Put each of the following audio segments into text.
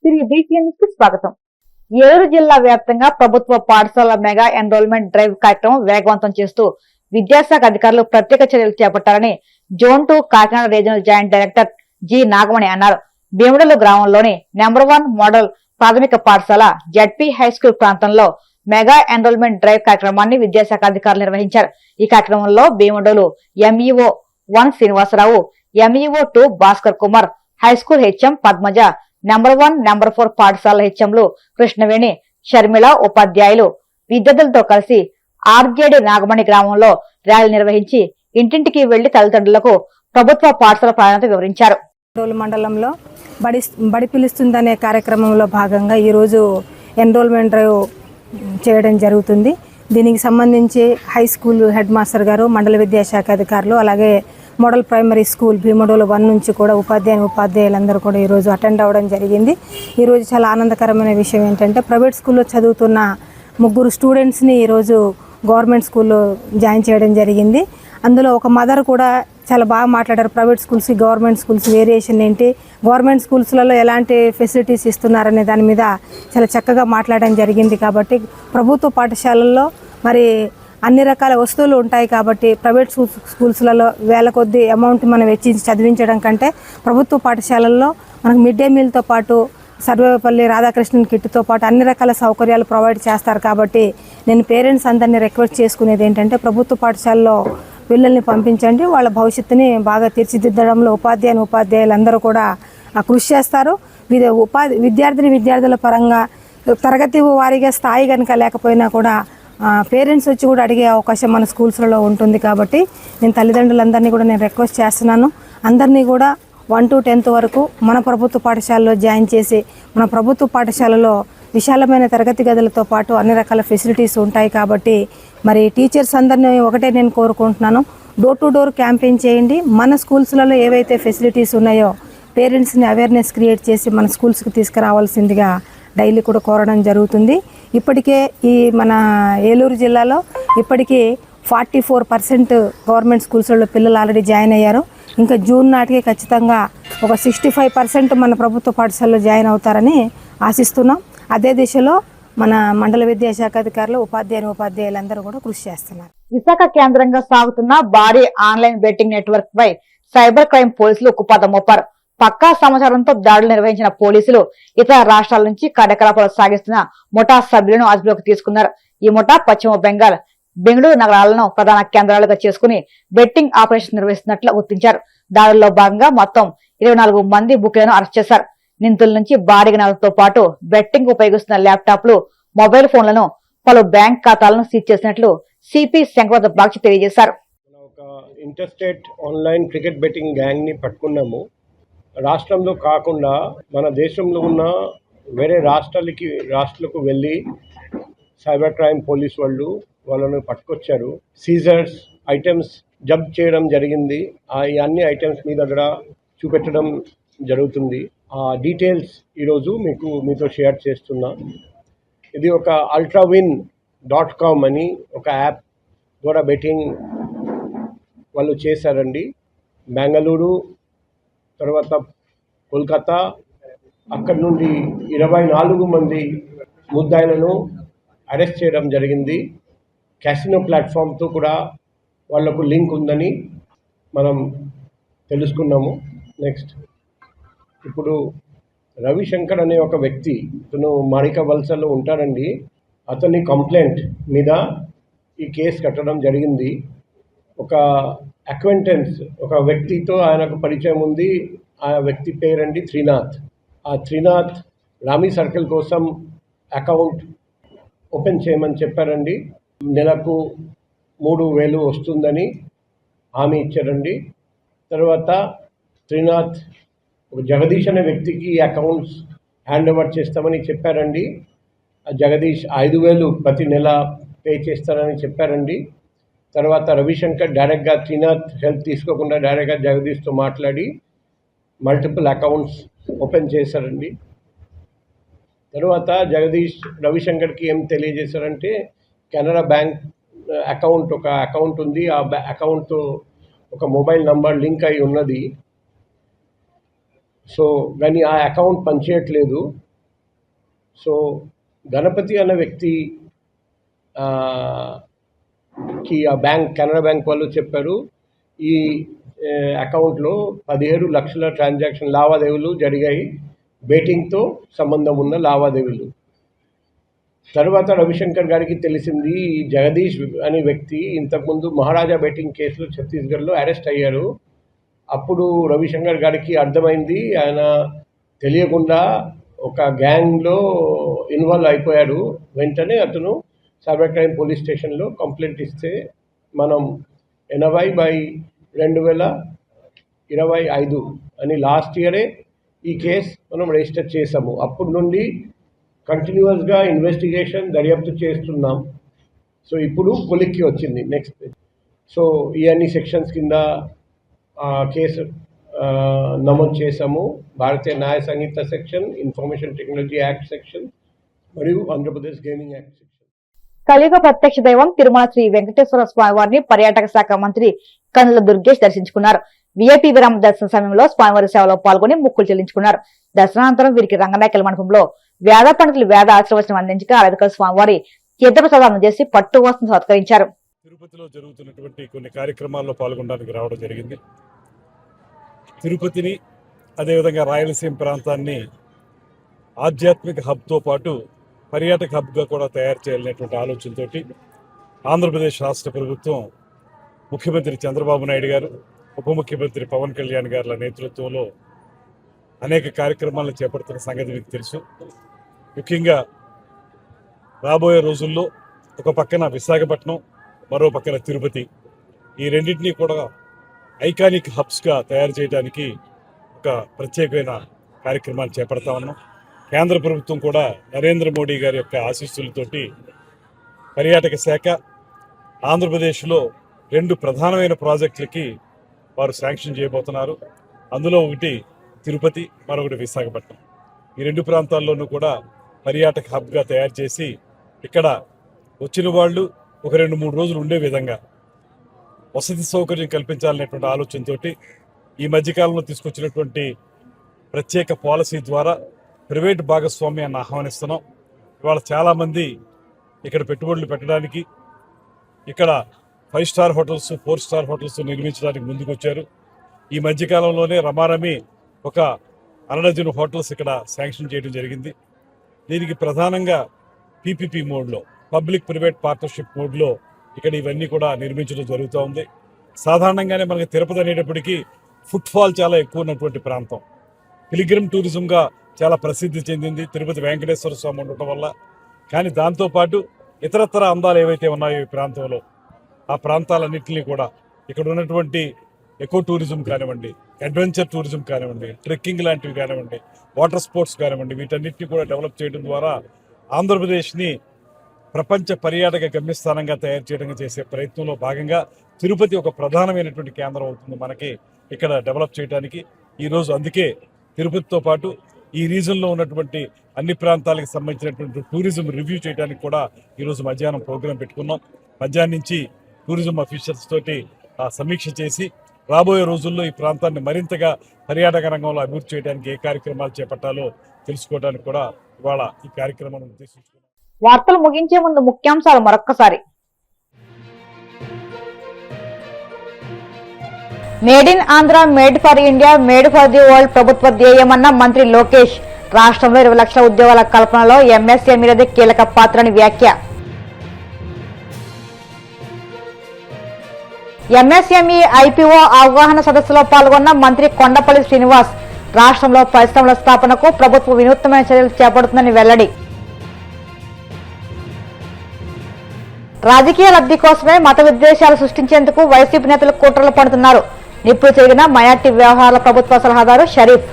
తిరిగి BTN కి స్వాగతం. ఏలూరు జిల్లా వ్యాప్తంగా ప్రభుత్వ పాఠశాల మెగా ఎన్రోల్మెంట్ డ్రైవ్ కార్యక్రమం వేగవంతం చేస్తూ విద్యాశాఖ అధికారులు ప్రత్యేక చర్యలు చేపట్టారని zone 2 Kakinada regional joint director G Nagamani అన్నారు. భీముడలు గ్రామంలోని నెంబర్ 1 మోడల్ ప్రాథమిక పాఠశాల జడ్పీ హై స్కూల్ ప్రాంతంలో మెగా ఎన్రోల్మెంట్ డ్రైవ్ కార్యక్రమాన్ని విద్యాశాఖ అధికారులు నిర్వహించారు. ఈ కార్యక్రమంలో Bhimadolu MEO 1 Srinivasarao, MEO 2 Bhaskar Kumar, high school HM Padmaja, number 1, number 4 పాఠశాల హెచ్ఎంలు కృష్ణవేణి, షర్మిల ఉపాధ్యాయులు విద్యార్థులతో కలిసి ఆర్జేడి నాగమణి గ్రామంలో ర్యాలీ నిర్వహించి ఇంటింటికి వెళ్లి తల్లిదండ్రులకు ప్రభుత్వ పాఠశాల ప్రాధాన్యత వివరించారు. మండలంలో బడి పిలుస్తుందనే కార్యక్రమంలో భాగంగా ఈరోజు ఎన్రోల్మెంట్ డ్రైవ్ చేయడం జరుగుతుంది. దీనికి సంబంధించి హై స్కూల్ హెడ్ మాస్టర్ గారు, మండల విద్యాశాఖ అధికారులు, అలాగే మోడల్ ప్రైమరీ స్కూల్ భీముడోలు 1 నుంచి కూడా ఉపాధ్యాయులందరూ కూడా ఈరోజు అటెండ్ అవ్వడం జరిగింది. ఈరోజు చాలా ఆనందకరమైన విషయం ఏంటంటే ప్రైవేట్ స్కూల్లో చదువుతున్న 3 స్టూడెంట్స్ని ఈరోజు గవర్నమెంట్ స్కూల్లో జాయిన్ చేయడం జరిగింది. అందులో ఒక మదర్ కూడా చాలా బాగా మాట్లాడారు. ప్రైవేట్ స్కూల్స్కి గవర్నమెంట్ స్కూల్స్ వేరియేషన్ ఏంటి, గవర్నమెంట్ స్కూల్స్లలో ఎలాంటి ఫెసిలిటీస్ ఇస్తున్నారనే దాని మీద చాలా చక్కగా మాట్లాడడం జరిగింది. కాబట్టి ప్రభుత్వ పాఠశాలల్లో మరి అన్ని రకాల వస్తువులు ఉంటాయి కాబట్టి ప్రైవేట్ స్కూల్స్లలో వేల కొద్ది అమౌంట్ మనం వెచ్చించి చదివించడం కంటే ప్రభుత్వ పాఠశాలల్లో మనకు మిడ్ డే మీల్తో పాటు సర్వేపల్లి రాధాకృష్ణన్ కిట్తో పాటు అన్ని రకాల సౌకర్యాలు ప్రొవైడ్ చేస్తారు. కాబట్టి నేను పేరెంట్స్ అందరినీ రిక్వెస్ట్ చేసుకునేది ఏంటంటే ప్రభుత్వ పాఠశాలలో పిల్లల్ని పంపించండి. వాళ్ళ భవిష్యత్తుని బాగా తీర్చిదిద్దడంలో ఉపాధ్యాయులందరూ కూడా కృషి చేస్తారు. విద్యార్థుల పరంగా తరగతి వారీగా స్థాయి కనుక లేకపోయినా కూడా పేరెంట్స్ వచ్చి కూడా అడిగే అవకాశం మన స్కూల్స్లలో ఉంటుంది. కాబట్టి నేను తల్లిదండ్రులందరినీ కూడా నేను రిక్వెస్ట్ చేస్తున్నాను. అందరినీ కూడా 1 to 10th వరకు మన ప్రభుత్వ పాఠశాలలో జాయిన్ చేసి మన ప్రభుత్వ పాఠశాలలో విశాలమైన తరగతి గదులతో పాటు అన్ని రకాల ఫెసిలిటీస్ ఉంటాయి. కాబట్టి మరి టీచర్స్ అందరినీ ఒకటే నేను కోరుకుంటున్నాను, డోర్ టు డోర్ క్యాంపెయిన్ చేయండి. మన స్కూల్స్లలో ఏవైతే ఫెసిలిటీస్ ఉన్నాయో పేరెంట్స్ని అవేర్నెస్ క్రియేట్ చేసి మన స్కూల్స్కి తీసుకురావాల్సిందిగా డైలీ కూడా కోరడం జరుగుతుంది. ఇప్పటికే ఈ మన ఏలూరు జిల్లాలో ఇప్పటికీ 44% గవర్నమెంట్ స్కూల్స్లో పిల్లలు ఆల్రెడీ జాయిన్ అయ్యారు. ఇంకా జూన్ నాటికి ఖచ్చితంగా ఒక 65% మన ప్రభుత్వ పాఠశాలలో జాయిన్ అవుతారని ఆశిస్తున్నాం. అదే దిశలో మన మండల విద్యాశాఖ అధికారులు ఉపాధ్యాయులందరూ కూడా కృషి చేస్తున్నారు. విశాఖ కేంద్రంగా సాగుతున్న భారీ ఆన్లైన్ బెట్టింగ్ నెట్వర్క్ పై సైబర్ క్రైమ్ పోలీసులు ఉక్కుపాదం మోపారు. పక్కా సమాచారంతో దాడులు నిర్వహించిన పోలీసులు ఇతర రాష్ట్రాల నుంచి కార్యకలాపాలు సాగిస్తున్న ముఠా సభ్యులను అదుపులోకి తీసుకున్నారు. ఈ ముఠా పశ్చిమ బెంగాల్, బెంగళూరు నగరాలను ప్రధాన కేంద్రాలుగా చేసుకుని బెట్టింగ్ ఆపరేషన్ నిర్వహిస్తున్నట్లు గుర్తించారు. దాడుల్లో భాగంగా మొత్తం 24 మంది బుక్లను అరెస్ట్ చేశారు. నిందితుల నుంచి భారీగా నగదుతో పాటు బెట్టింగ్ ఉపయోగిస్తున్న ల్యాప్టాప్లు, మొబైల్ ఫోన్లను, పలు బ్యాంక్ ఖాతాలను సీజ్ చేసినట్లు సిపి శంకరవత బాక్షి తెలియజేశారు. Interstate online cricket betting gang ని పట్టుకున్నాము. రాష్ట్రంలో కాకుండా మన దేశంలో ఉన్న వేరే రాష్ట్రాలకు వెళ్ళి సైబర్ క్రైమ్ పోలీస్ వాళ్ళను పట్టుకొచ్చారు. సీజర్స్ ఐటమ్స్ జబ్ట్ చేయడం జరిగింది. ఈ అన్ని ఐటమ్స్ మీ దగ్గర చూపెట్టడం జరుగుతుంది. ఆ డీటెయిల్స్ ఈరోజు మీతో షేర్ చేస్తున్నా. ఇది ఒక ultrawin.com అని ఒక యాప్ ద్వారా బెట్టింగ్ వాళ్ళు చేశారండి. బెంగళూరు, తర్వాత కోల్కతా, అక్కడి నుండి 24 మంది ముద్దాయిలను అరెస్ట్ చేయడం జరిగింది. క్యాసినో ప్లాట్ఫామ్తో కూడా వాళ్లకు లింక్ ఉందని మనం తెలుసుకున్నాము. నెక్స్ట్ ఇప్పుడు రవిశంకర్ అనే ఒక వ్యక్తి, ఇతను మాణిక వలసలో ఉంటాడండి. అతని కంప్లైంట్ మీద ఈ కేసు కట్టడం జరిగింది. ఒక అక్వెంటెన్స్, ఒక వ్యక్తితో ఆయనకు పరిచయం ఉంది. ఆ వ్యక్తి పేరండి త్రినాథ్. ఆ త్రినాథ్ రామీ సర్కిల్ కోసం అకౌంట్ ఓపెన్ చేయమని చెప్పారండి. నెలకు 3,000 వస్తుందని హామీ ఇచ్చారండి. తర్వాత త్రినాథ్ ఒక జగదీష్ అనే వ్యక్తికి ఈ అకౌంట్స్ హ్యాండ్ ఓవర్ చేస్తామని చెప్పారండి. ఆ జగదీష్ 5,000 ప్రతి నెల పే చేస్తారని చెప్పారండి. తర్వాత రవిశంకర్ డైరెక్ట్గా త్రినాథ్ హెల్ప్ తీసుకోకుండా డైరెక్ట్గా జగదీష్తో మాట్లాడి మల్టిపుల్ అకౌంట్స్ ఓపెన్ చేశారండి. తర్వాత జగదీష్ రవిశంకర్కి ఏం తెలియజేశారంటే కెనరా బ్యాంక్ ఒక అకౌంట్ ఉంది. ఆ అకౌంట్తో ఒక మొబైల్ నంబర్ లింక్ అయి ఉన్నది. సో కానీ ఆ అకౌంట్ పనిచేయట్లేదు. సో గణపతి అనే వ్యక్తి కి ఆ బ్యాంక్ కెనరా బ్యాంక్ వాళ్ళు చెప్పారు ఈ అకౌంట్లో 17 లక్షల ట్రాన్సాక్షన్ లావాదేవీలు జరిగాయి, బెట్టింగ్తో సంబంధం ఉన్న లావాదేవీలు. తర్వాత రవిశంకర్ గారికి తెలిసింది జగదీష్ అనే వ్యక్తి ఇంతకుముందు మహారాజా బెట్టింగ్ కేసులో ఛత్తీస్గఢ్లో అరెస్ట్ అయ్యారు. అప్పుడు రవిశంకర్ గారికి అర్థమైంది ఆయన తెలియకుండా ఒక గ్యాంగ్లో ఇన్వాల్వ్ అయిపోయారు. వెంటనే అతను సైబర్ క్రైమ్ పోలీస్ స్టేషన్లో కంప్లైంట్ ఇస్తే మనం 80/2025 అని లాస్ట్ ఇయరే ఈ కేసు మనం రిజిస్టర్ చేసాము. అప్పటి నుండి కంటిన్యూస్గా ఇన్వెస్టిగేషన్ దర్యాప్తు చేస్తున్నాం. సో ఇప్పుడు కొలిక్కి వచ్చింది నెక్స్ట్. సో ఈ అన్ని సెక్షన్స్ కింద కేసు నమోదు చేసాము. Bharatiya Nyaya Sanhita section, information technology act section మరియు ఆంధ్రప్రదేశ్ గేమింగ్ యాక్ట్ సెక్షన్. కలియుగ ప్రత్యక్ష దైవం తిరుమల శ్రీ వెంకటేశ్వర స్వామి వారిని పర్యాటక శాఖ మంత్రి కందుల దుర్గేష్ దర్శించుకున్నారు. విఐపి విరామ దర్శన సమయంలో స్వామివారి సేవలో పాల్గొని మొక్కులు చెల్లించుకున్నారు. దర్శనానంతరం వీరికి రంగనాయకల్ మండపంలో వేద పండితులు వేద ఆశీర్వచనం అందించగా అరవికల స్వామివారి తీర్థప్రసాదం అందజేసి పట్టు వస్త్రం సత్కరించారు. తిరుపతిలో జరుగుతున్నటువంటి కొన్ని కార్యక్రమాల్లో పాల్గొనడానికి రావడం జరిగింది. తిరుపతిని అదేవిధంగా రాయలసీమ ప్రాంతాన్ని ఆధ్యాత్మిక హబ్తో పాటు పర్యాటక హబ్గా కూడా తయారు చేయాలనేటువంటి ఆలోచనతోటి ఆంధ్రప్రదేశ్ రాష్ట్ర ప్రభుత్వం ముఖ్యమంత్రి చంద్రబాబు నాయుడు గారు, ఉప ముఖ్యమంత్రి పవన్ కళ్యాణ్ గారుల నేతృత్వంలో అనేక కార్యక్రమాలను చేపడుతున్న సంగతి మీకు తెలుసు. ముఖ్యంగా రాబోయే రోజుల్లో ఒక పక్కన విశాఖపట్నం, మరో పక్కన తిరుపతి, ఈ రెండింటినీ కూడా ఐకానిక్ హబ్స్గా తయారు చేయడానికి ఒక ప్రత్యేకమైన కార్యక్రమాన్ని చేపడతా ఉన్నాం. కేంద్ర ప్రభుత్వం కూడా నరేంద్ర మోడీ గారి యొక్క ఆశీస్సులతోటి పర్యాటక శాఖ ఆంధ్రప్రదేశ్లో 2 ప్రధానమైన ప్రాజెక్టులకి వారు శాంక్షన్ చేయబోతున్నారు. అందులో ఒకటి తిరుపతి, మరొకటి విశాఖపట్నం. ఈ 2 ప్రాంతాల్లోనూ కూడా పర్యాటక హబ్గా తయారు చేసి ఇక్కడ వచ్చిన వాళ్ళు ఒక 2-3 రోజులు ఉండే విధంగా వసతి సౌకర్యం కల్పించాలనేటువంటి ఆలోచనతోటి ఈ మధ్యకాలంలో తీసుకొచ్చినటువంటి ప్రత్యేక పాలసీ ద్వారా ప్రైవేట్ భాగస్వామ్యాన్ని ఆహ్వానిస్తున్నాం. ఇవాళ చాలామంది ఇక్కడ పెట్టుబడులు పెట్టడానికి, ఇక్కడ 5 స్టార్ హోటల్స్, 4 స్టార్ హోటల్స్ నిర్మించడానికి ముందుకొచ్చారు. ఈ మధ్యకాలంలోనే రమారమి ఒక 100 హోటల్స్ ఇక్కడ శాంక్షన్ చేయడం జరిగింది. దీనికి ప్రధానంగా పీపీపీ మోడ్లో, పబ్లిక్ ప్రైవేట్ పార్ట్నర్షిప్ మోడ్లో ఇక్కడ ఇవన్నీ కూడా నిర్మించడం జరుగుతూ ఉంది. సాధారణంగానే మనకి తిరుపతి అనేటప్పటికీ ఫుట్ఫాల్ చాలా ఎక్కువ ఉన్నటువంటి ప్రాంతం, పిలిగ్రిమ్ టూరిజంగా చాలా ప్రసిద్ధి చెందింది తిరుపతి వెంకటేశ్వర స్వామి ఉండటం వల్ల. కానీ దాంతోపాటు ఇతరత్ర అందాలు ఏవైతే ఉన్నాయో ఈ ప్రాంతంలో, ఆ ప్రాంతాలన్నింటినీ కూడా ఇక్కడ ఉన్నటువంటి ఎకో టూరిజం కానివ్వండి, అడ్వెంచర్ టూరిజం కానివ్వండి, ట్రెక్కింగ్ లాంటివి కానివ్వండి, వాటర్ స్పోర్ట్స్ కానివ్వండి, వీటన్నిటిని కూడా డెవలప్ చేయడం ద్వారా ఆంధ్రప్రదేశ్ని ప్రపంచ పర్యాటక గమ్యస్థానంగా తయారు చేయడం చేసే ప్రయత్నంలో భాగంగా తిరుపతి ఒక ప్రధానమైనటువంటి కేంద్రం అవుతుంది మనకి ఇక్కడ డెవలప్ చేయడానికి. ఈరోజు అందుకే తిరుపతితో పాటు ఈ రీజన్లో ఉన్నటువంటి అన్ని ప్రాంతాలకు సంబంధించినటువంటి టూరిజం రివ్యూ చేయడానికి కూడా ఈరోజు మధ్యాహ్నం ప్రోగ్రాం పెట్టుకున్నాం. మధ్యాహ్నం నుంచి టూరిజం అఫీషియల్స్ తోటి సమీక్ష చేసి రాబోయే రోజుల్లో ఈ ప్రాంతాన్ని మరింతగా పర్యాటక రంగంలో అభివృద్ధి చేయడానికి ఏ కార్యక్రమాలు చేపట్టాలో తెలుసుకోవడానికి కూడా ఇవాళ ఈ కార్యక్రమాన్ని ఉద్దేశించుకున్నాం. వార్తలు ముగించే ముందు ముఖ్యాంశాలు మరొక్కసారి. Made in Andhra, made for India, made for the world ప్రభుత్వ ధ్యేయమన్న మంత్రి లోకేష్. రాష్ట్రంలో 20 లక్షల ఉద్యోగాల కల్పనలో ఎంఎస్ఎంఈలది కీలక పాత్రని వ్యాఖ్య. ఎంఎస్ఎంఈ ఐపీఓ అవగాహన సదస్సులో పాల్గొన్న మంత్రి కొండపల్లి శ్రీనివాస్. రాష్ట్రంలో పరిశ్రమల స్థాపనకు ప్రభుత్వం వినూత్నమైన చర్యలు చేపడుతుందని వెల్లడి. రాజకీయ లబ్ధి కోసమే మత విద్వేషాలు సృష్టించేందుకు వైసీపీ నేతలు కుట్రలు పడుతున్నారు. నిప్పులు చెరిగిన మైనార్టీ వ్యవహారాల ప్రభుత్వ సలహాదారు షరీఫ్.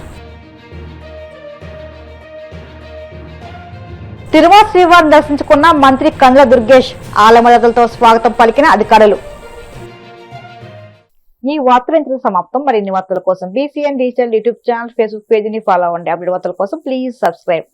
తిరుమల శ్రీవారిని దర్శించుకున్న మంత్రి కందుల దుర్గేష్. ఆలమర్యాదలతో స్వాగతం పలికిన అధికారులు. ఈ వార్తలు ఇంతకు సమాప్తం. మరిన్ని వార్తల కోసం BCN digital YouTube channel, Facebook పేజీని ఫాలో అవ్వండి. అప్డేట్ వార్తల కోసం ప్లీజ్ సబ్స్క్రైబ్.